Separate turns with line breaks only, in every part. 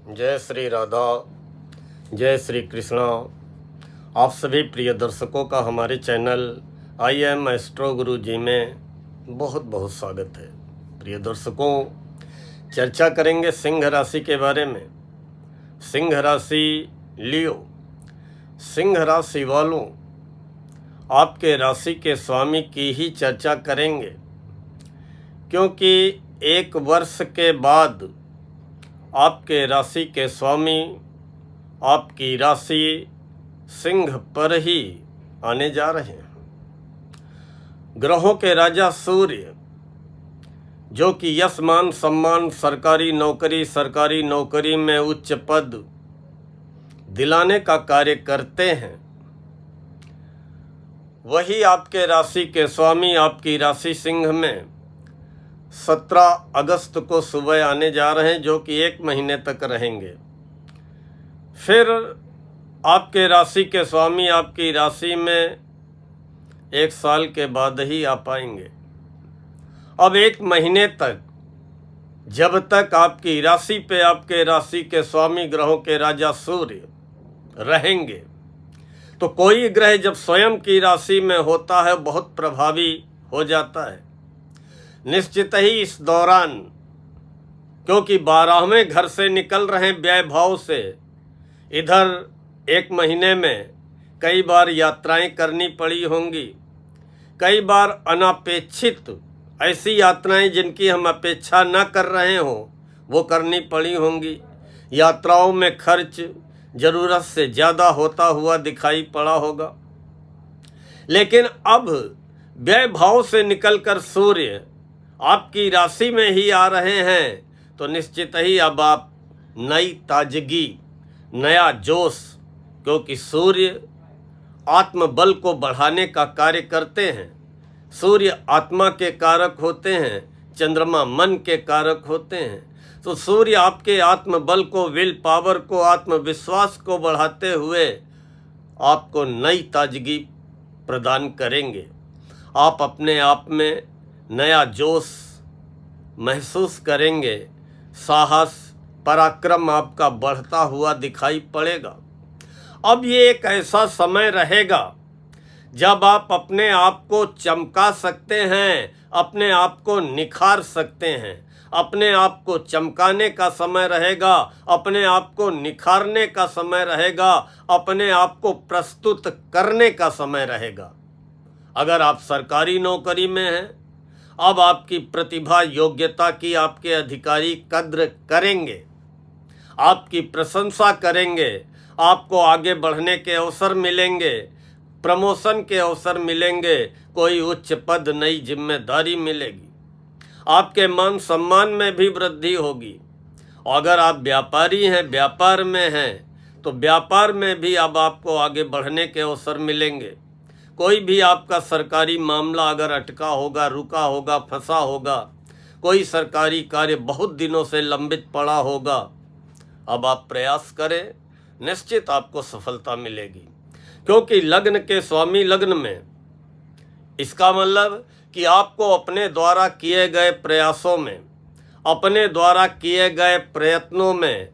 जय श्री राधा, जय श्री कृष्णा। आप सभी प्रिय दर्शकों का हमारे चैनल आई एम एस्ट्रो गुरु जी में बहुत बहुत स्वागत है। प्रिय दर्शकों, चर्चा करेंगे सिंह राशि के बारे में। सिंह राशि लियो, सिंह राशि वालों, आपके राशि के स्वामी की ही चर्चा करेंगे, क्योंकि एक वर्ष के बाद आपके राशि के स्वामी आपकी राशि सिंह पर ही आने जा रहे हैं। ग्रहों के राजा सूर्य, जो कि यश मान सम्मान, सरकारी नौकरी में उच्च पद दिलाने का कार्य करते हैं, वही आपके राशि के स्वामी आपकी राशि सिंह में 17 अगस्त को सुबह आने जा रहे हैं, जो कि 1 महीने तक रहेंगे। फिर आपके राशि के स्वामी आपकी राशि में 1 साल के बाद ही आ पाएंगे। अब 1 महीने तक, जब तक आपकी राशि पे आपके राशि के स्वामी ग्रहों के राजा सूर्य रहेंगे, तो कोई ग्रह जब स्वयं की राशि में होता है बहुत प्रभावी हो जाता है। निश्चित ही इस दौरान, क्योंकि 12वें घर से निकल रहे व्यय भाव से, इधर 1 महीने में कई बार यात्राएं करनी पड़ी होंगी, कई बार अनापेक्षित ऐसी यात्राएं जिनकी हम अपेक्षा न कर रहे हों वो करनी पड़ी होंगी। यात्राओं में खर्च ज़रूरत से ज़्यादा होता हुआ दिखाई पड़ा होगा। लेकिन अब व्यय भाव से निकलकर सूर्य आपकी राशि में ही आ रहे हैं, तो निश्चित ही अब आप नई ताजगी, नया जोश, क्योंकि सूर्य आत्मबल को बढ़ाने का कार्य करते हैं। सूर्य आत्मा के कारक होते हैं, चंद्रमा मन के कारक होते हैं। तो सूर्य आपके आत्मबल को, विल पावर को, आत्मविश्वास को बढ़ाते हुए आपको नई ताजगी प्रदान करेंगे। आप अपने आप में नया जोश महसूस करेंगे, साहस, पराक्रम आपका बढ़ता हुआ दिखाई पड़ेगा। अब ये एक ऐसा समय रहेगा जब आप अपने आप को चमका सकते हैं, अपने आप को निखार सकते हैं। अपने आप को चमकाने का समय रहेगा, अपने आप को निखारने का समय रहेगा, अपने आप को प्रस्तुत करने का समय रहेगा। अगर आप सरकारी नौकरी में हैं, अब आपकी प्रतिभा, योग्यता की आपके अधिकारी कद्र करेंगे, आपकी प्रशंसा करेंगे, आपको आगे बढ़ने के अवसर मिलेंगे, प्रमोशन के अवसर मिलेंगे, कोई उच्च पद, नई जिम्मेदारी मिलेगी, आपके मान सम्मान में भी वृद्धि होगी। अगर आप व्यापारी हैं, व्यापार में हैं, तो व्यापार में भी अब आपको आगे बढ़ने के अवसर मिलेंगे। कोई भी आपका सरकारी मामला अगर अटका होगा, रुका होगा, फंसा होगा, कोई सरकारी कार्य बहुत दिनों से लंबित पड़ा होगा, अब आप प्रयास करें, निश्चित आपको सफलता मिलेगी। क्योंकि लग्न के स्वामी लग्न में, इसका मतलब कि आपको अपने द्वारा किए गए प्रयासों में, अपने द्वारा किए गए प्रयत्नों में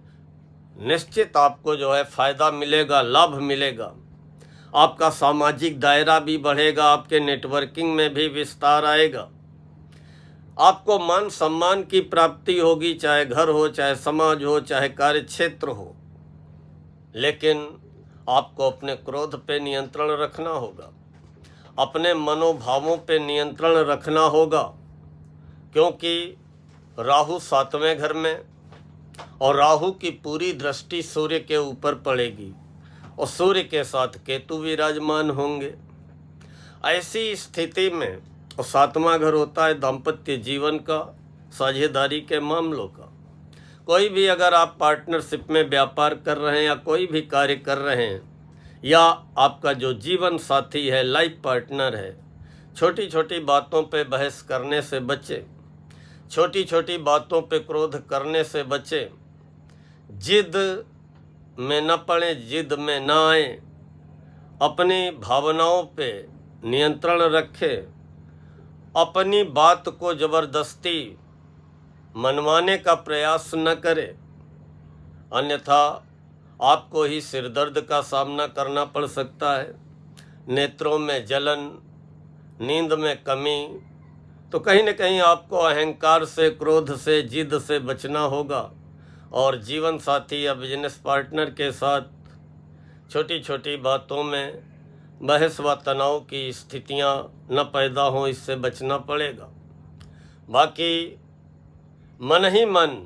निश्चित आपको जो है फायदा मिलेगा, लाभ मिलेगा। आपका सामाजिक दायरा भी बढ़ेगा, आपके नेटवर्किंग में भी विस्तार आएगा, आपको मान सम्मान की प्राप्ति होगी, चाहे घर हो, चाहे समाज हो, चाहे कार्य क्षेत्र हो। लेकिन आपको अपने क्रोध पे नियंत्रण रखना होगा, अपने मनोभावों पे नियंत्रण रखना होगा, क्योंकि राहु 7वें घर में, और राहु की पूरी दृष्टि सूर्य के ऊपर पड़ेगी, और सूर्य के साथ केतु विराजमान होंगे। ऐसी स्थिति में, और 7वां घर होता है दाम्पत्य जीवन का, साझेदारी के मामलों का। कोई भी अगर आप पार्टनरशिप में व्यापार कर रहे हैं या कोई भी कार्य कर रहे हैं, या आपका जो जीवन साथी है, लाइफ पार्टनर है, छोटी छोटी बातों पे बहस करने से बचें, छोटी छोटी बातों पे क्रोध करने से बचें, जिद में न पड़े, जिद में न आए, अपनी भावनाओं पे नियंत्रण रखें, अपनी बात को ज़बरदस्ती मनवाने का प्रयास न करें। अन्यथा आपको ही सिरदर्द का सामना करना पड़ सकता है। नेत्रों में जलन, नींद में कमी, तो कहीं न कहीं आपको अहंकार से, क्रोध से, जिद से बचना होगा। और जीवन साथी या बिजनेस पार्टनर के साथ छोटी छोटी बातों में बहस व तनाव की स्थितियां न पैदा हों, इससे बचना पड़ेगा। बाकी मन ही मन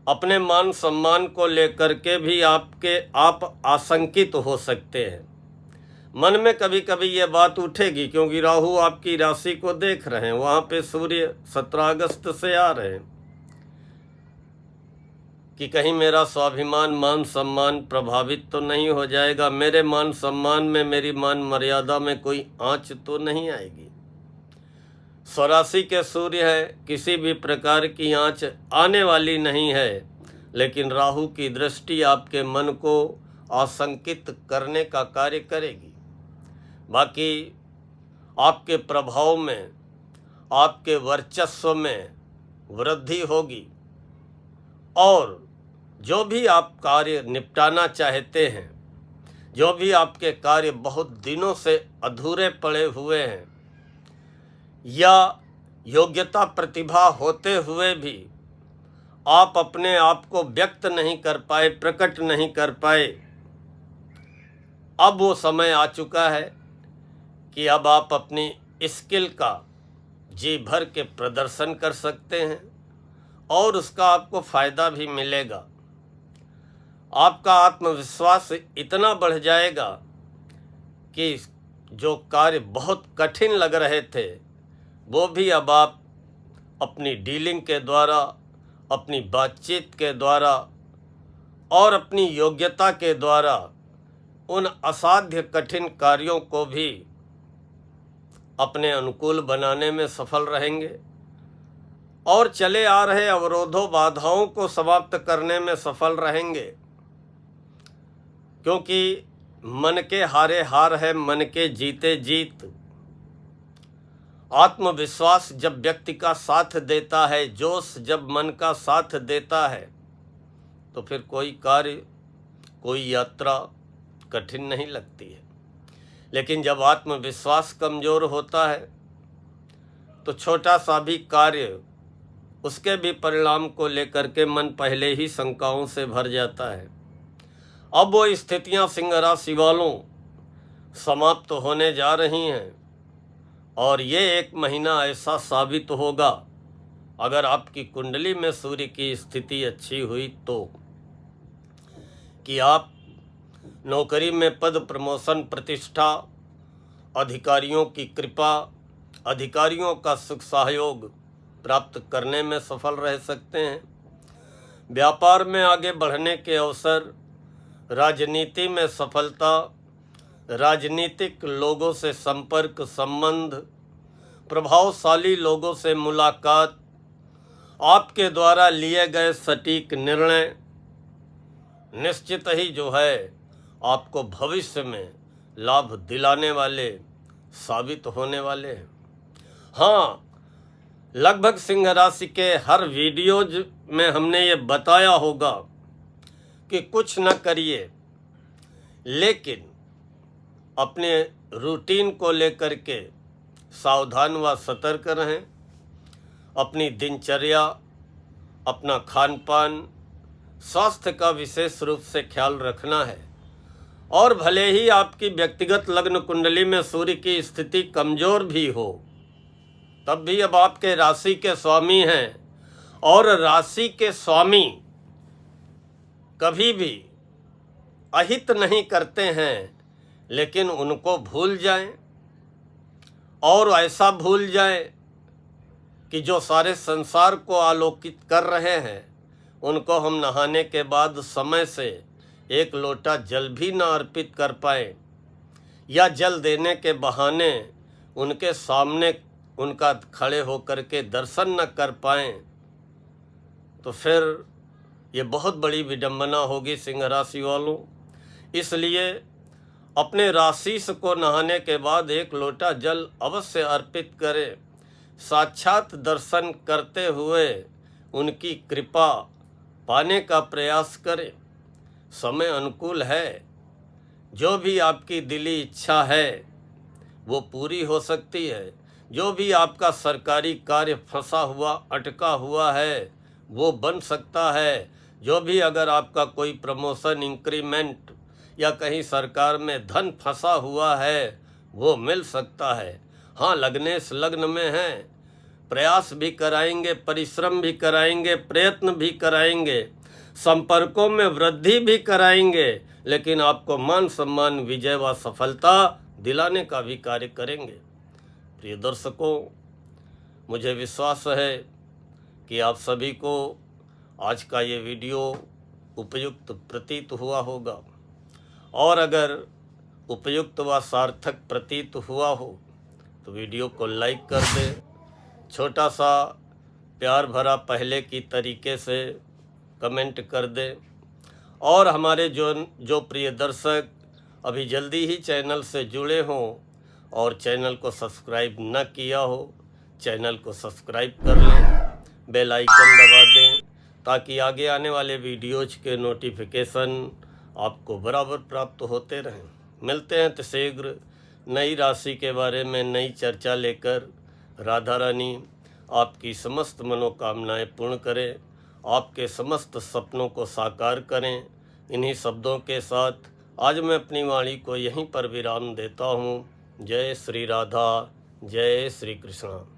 अपने मान सम्मान को लेकर के भी आप आशंकित हो सकते हैं। मन में कभी कभी ये बात उठेगी, क्योंकि राहु आपकी राशि को देख रहे हैं, वहाँ पे सूर्य 17 अगस्त से आ रहे हैं, कि कहीं मेरा स्वाभिमान, मान सम्मान प्रभावित तो नहीं हो जाएगा, मेरे मान सम्मान में, मेरी मान मर्यादा में कोई आंच तो नहीं आएगी। स्वराशि के सूर्य है, किसी भी प्रकार की आंच आने वाली नहीं है, लेकिन राहु की दृष्टि आपके मन को आशंकित करने का कार्य करेगी। बाकी आपके प्रभाव में, आपके वर्चस्व में वृद्धि होगी, और जो भी आप कार्य निपटाना चाहते हैं, जो भी आपके कार्य बहुत दिनों से अधूरे पड़े हुए हैं, या योग्यता प्रतिभा होते हुए भी आप अपने आप को व्यक्त नहीं कर पाए, प्रकट नहीं कर पाए, अब वो समय आ चुका है कि अब आप अपनी स्किल का जी भर के प्रदर्शन कर सकते हैं, और उसका आपको फ़ायदा भी मिलेगा। आपका आत्मविश्वास इतना बढ़ जाएगा कि जो कार्य बहुत कठिन लग रहे थे, वो भी अब आप अपनी डीलिंग के द्वारा, अपनी बातचीत के द्वारा और अपनी योग्यता के द्वारा उन असाध्य कठिन कार्यों को भी अपने अनुकूल बनाने में सफल रहेंगे, और चले आ रहे अवरोधों, बाधाओं को समाप्त करने में सफल रहेंगे। क्योंकि मन के हारे हार है, मन के जीते जीत। आत्मविश्वास जब व्यक्ति का साथ देता है, जोश जब मन का साथ देता है, तो फिर कोई कार्य, कोई यात्रा कठिन नहीं लगती है। लेकिन जब आत्मविश्वास कमज़ोर होता है, तो छोटा सा भी कार्य, उसके भी परिणाम को लेकर के मन पहले ही शंकाओं से भर जाता है। अब वो स्थितियां सिंह राशि वालों समाप्त होने जा रही हैं, और ये एक महीना ऐसा साबित होगा, अगर आपकी कुंडली में सूर्य की स्थिति अच्छी हुई तो, कि आप नौकरी में पद, प्रमोशन, प्रतिष्ठा, अधिकारियों की कृपा, अधिकारियों का सुख सहयोग प्राप्त करने में सफल रह सकते हैं। व्यापार में आगे बढ़ने के अवसर, राजनीति में सफलता, राजनीतिक लोगों से संपर्क संबंध, प्रभावशाली लोगों से मुलाकात, आपके द्वारा लिए गए सटीक निर्णय निश्चित ही जो है आपको भविष्य में लाभ दिलाने वाले साबित होने वाले हैं। हाँ, लगभग सिंह राशि के हर वीडियोज में हमने ये बताया होगा कि कुछ न करिए, लेकिन अपने रूटीन को लेकर के सावधान व सतर्क रहें। अपनी दिनचर्या, अपना खान पान, स्वास्थ्य का विशेष रूप से ख्याल रखना है। और भले ही आपकी व्यक्तिगत लग्न कुंडली में सूर्य की स्थिति कमज़ोर भी हो, तब भी अब आपके राशि के स्वामी हैं, और राशि के स्वामी कभी भी अहित नहीं करते हैं, लेकिन उनको भूल जाएं, और ऐसा भूल जाएं कि जो सारे संसार को आलोकित कर रहे हैं, उनको हम नहाने के बाद समय से एक लोटा जल भी न अर्पित कर पाएं, या जल देने के बहाने उनके सामने उनका खड़े होकर के दर्शन न कर पाएं, तो फिर ये बहुत बड़ी विडंबना होगी सिंह राशि वालों। इसलिए अपने राशिस को नहाने के बाद एक लोटा जल अवश्य अर्पित करें। साक्षात दर्शन करते हुए उनकी कृपा पाने का प्रयास करें। समय अनुकूल है। जो भी आपकी दिली इच्छा है वो पूरी हो सकती है। जो भी आपका सरकारी कार्य फंसा हुआ अटका हुआ है वो बन सकता है। जो भी अगर आपका कोई प्रमोशन, इंक्रीमेंट या कहीं सरकार में धन फंसा हुआ है वो मिल सकता है। हाँ, लग्न में हैं, प्रयास भी कराएंगे, परिश्रम भी कराएंगे, प्रयत्न भी कराएंगे, संपर्कों में वृद्धि भी कराएंगे, लेकिन आपको मान सम्मान, विजय व सफलता दिलाने का भी कार्य करेंगे। प्रिय दर्शकों, मुझे विश्वास है कि आप सभी को आज का ये वीडियो उपयुक्त प्रतीत हुआ होगा, और अगर उपयुक्त व सार्थक प्रतीत हुआ हो तो वीडियो को लाइक कर दें, छोटा सा प्यार भरा पहले की तरीके से कमेंट कर दें, और हमारे जो प्रिय दर्शक अभी जल्दी ही चैनल से जुड़े हों और चैनल को सब्सक्राइब न किया हो, चैनल को सब्सक्राइब कर लें, बेल आइकन दबा दें, ताकि आगे आने वाले वीडियोज के नोटिफिकेशन आपको बराबर प्राप्त होते रहें। मिलते हैं तो शीघ्र नई राशि के बारे में नई चर्चा लेकर। राधा रानी आपकी समस्त मनोकामनाएं पूर्ण करें, आपके समस्त सपनों को साकार करें। इन्हीं शब्दों के साथ आज मैं अपनी वाणी को यहीं पर विराम देता हूँ। जय श्री राधा, जय श्री कृष्ण।